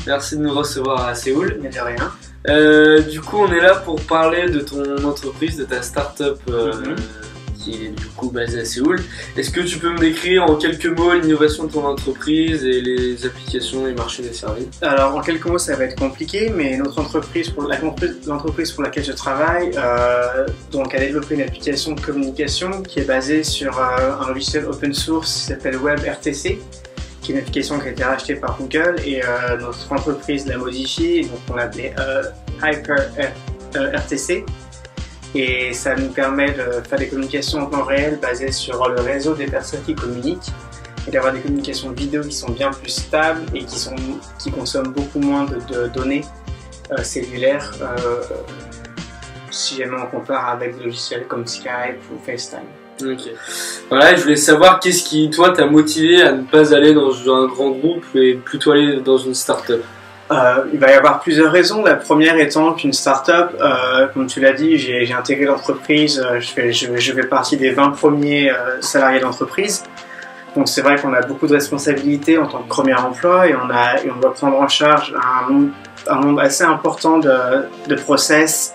Merci de nous recevoir à Séoul. Mais de rien. Du coup, on est là pour parler de ton entreprise, de ta start-up qui est du coup basée à Séoul. Est-ce que tu peux me décrire en quelques mots l'innovation de ton entreprise et les applications et marchés desservis? Alors, en quelques mots, ça va être compliqué, mais notre entreprise, l'entreprise pour laquelle je travaille, donc a développé une application de communication qui est basée sur un logiciel open source qui s'appelle WebRTC, qui est une application qui a été rachetée par Google, et notre entreprise l'a modifiée, donc on l'a appelée HyperRTC. Et ça nous permet de faire des communications en temps réel basées sur le réseau des personnes qui communiquent et d'avoir des communications vidéo qui sont bien plus stables et qui consomment beaucoup moins de données cellulaires si jamais on compare avec des logiciels comme Skype ou FaceTime. Ok. Voilà, je voulais savoir qu'est-ce qui, toi, t'a motivé à ne pas aller dans un grand groupe et plutôt aller dans une start-up? Il va y avoir plusieurs raisons. La première étant qu'une start-up, comme tu l'as dit, j'ai intégré l'entreprise, je fais partie des 20 premiers salariés d'entreprise. Donc c'est vrai qu'on a beaucoup de responsabilités en tant que premier emploi et on doit prendre en charge un nombre assez important de process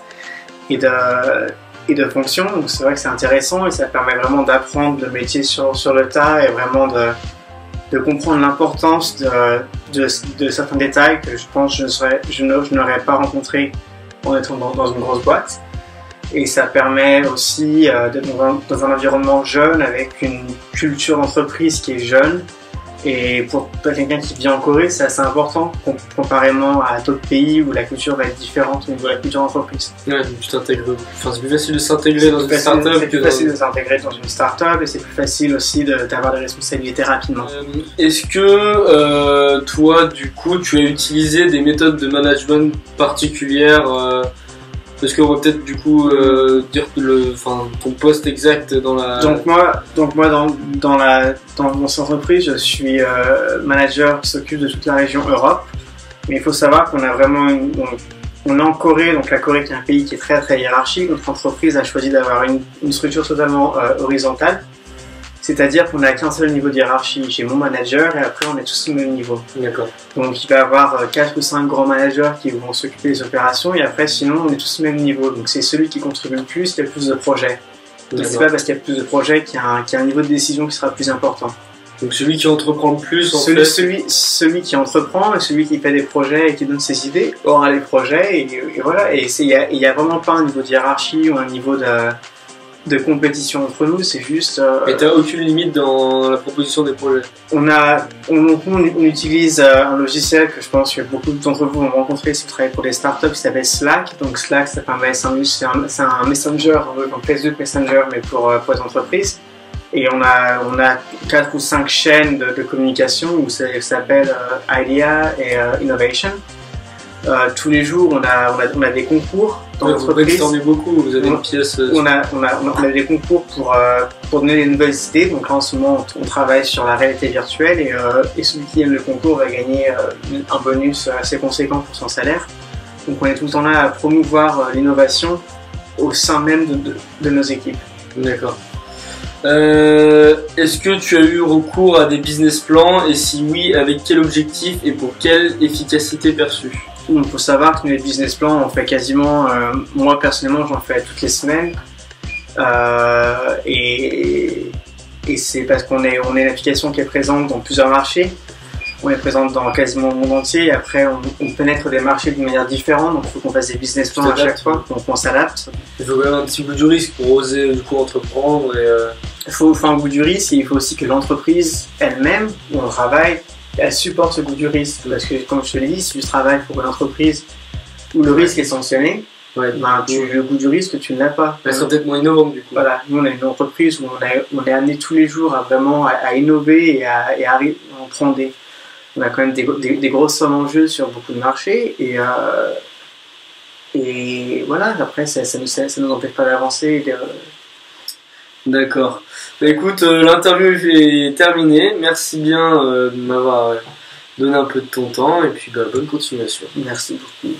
et de fonctions. Donc c'est vrai que c'est intéressant et ça permet vraiment d'apprendre le métier sur le tas et vraiment de comprendre l'importance de certains détails que je pense que je n'aurais pas rencontré en étant dans une grosse boîte. Et ça permet aussi d'être dans un environnement jeune avec une culture d'entreprise qui est jeune. Et pour quelqu'un qui vit en Corée, c'est assez important comparément à d'autres pays où la culture va être différente au niveau de la culture d'entreprise. Ouais, donc tu t'intègres. Enfin, c'est plus facile de s'intégrer dans une start-up. C'est plus facile de s'intégrer dans une start-up et c'est plus facile aussi d'avoir des responsabilités rapidement. Est-ce que toi, du coup, tu as utilisé des méthodes de management particulières parce qu'on va peut-être du coup dire ton poste exact dans la... Donc moi dans mon entreprise, je suis manager qui s'occupe de toute la région Europe. Mais il faut savoir qu'on a vraiment on est en Corée, donc la Corée qui est un pays qui est très très hiérarchique. Notre entreprise a choisi d'avoir une structure totalement horizontale. C'est-à-dire qu'on n'a qu'un seul niveau de hiérarchie. J'ai mon manager et après on est tous au même niveau. D'accord. Donc il va y avoir 4 ou 5 grands managers qui vont s'occuper des opérations et après sinon on est tous au même niveau. Donc c'est celui qui contribue le plus qui a le plus de projets. Donc c'est pas parce qu'il y a plus de projets qu'il y a un niveau de décision qui sera plus important. Donc celui qui entreprend le plus, celui qui entreprend et celui qui fait des projets et qui donne ses idées aura les projets et voilà. Et il y a vraiment pas un niveau de hiérarchie ou un niveau de compétition entre nous, c'est juste... Et t'as aucune limite dans la proposition des projets? On utilise un logiciel que je pense que beaucoup d'entre vous vont rencontrer si vous travaillez pour des startups qui s'appelle Slack. Donc Slack, c'est un messenger, comme Facebook Messenger, mais pour les entreprises. Et on a 4 ou 5 chaînes de communication où ça s'appelle Idea et Innovation. Tous les jours, on a des concours dans l'entreprise. Vous beaucoup, vous avez une pièce. On a des concours pour donner des nouvelles idées. Donc là, en ce moment, on travaille sur la réalité virtuelle et celui qui aime le concours va gagner un bonus assez conséquent pour son salaire. Donc on est tout le temps là à promouvoir l'innovation au sein même de nos équipes. D'accord. Est-ce que tu as eu recours à des business plans et si oui, avec quel objectif et pour quelle efficacité perçue? Il faut savoir que les business plans, on fait quasiment, moi personnellement j'en fais toutes les semaines et c'est parce qu'on est une application qui est présente dans plusieurs marchés, on est présente dans quasiment le monde entier et après on pénètre des marchés d'une manière différente, donc il faut qu'on fasse des business plans à chaque fois, donc on s'adapte. Il faut quand même un petit bout du risque pour oser du coup entreprendre Il faut faire un bout du risque et il faut aussi que l'entreprise elle-même, où on travaille, elle supporte ce goût du risque. Parce que, comme je te l'ai dit, si tu travailles pour une entreprise où le risque est sanctionné, le goût du risque, tu ne l'as pas. Elle sera peut-être moins innovante du coup. Voilà, nous on est une entreprise où on est amené tous les jours à vraiment à innover et à prendre on a quand même des grosses sommes en jeu sur beaucoup de marchés et voilà, après ça nous empêche pas d'avancer. D'accord. Bah, écoute, l'interview est terminée. Merci bien de m'avoir donné un peu de ton temps et puis bonne continuation. Merci beaucoup.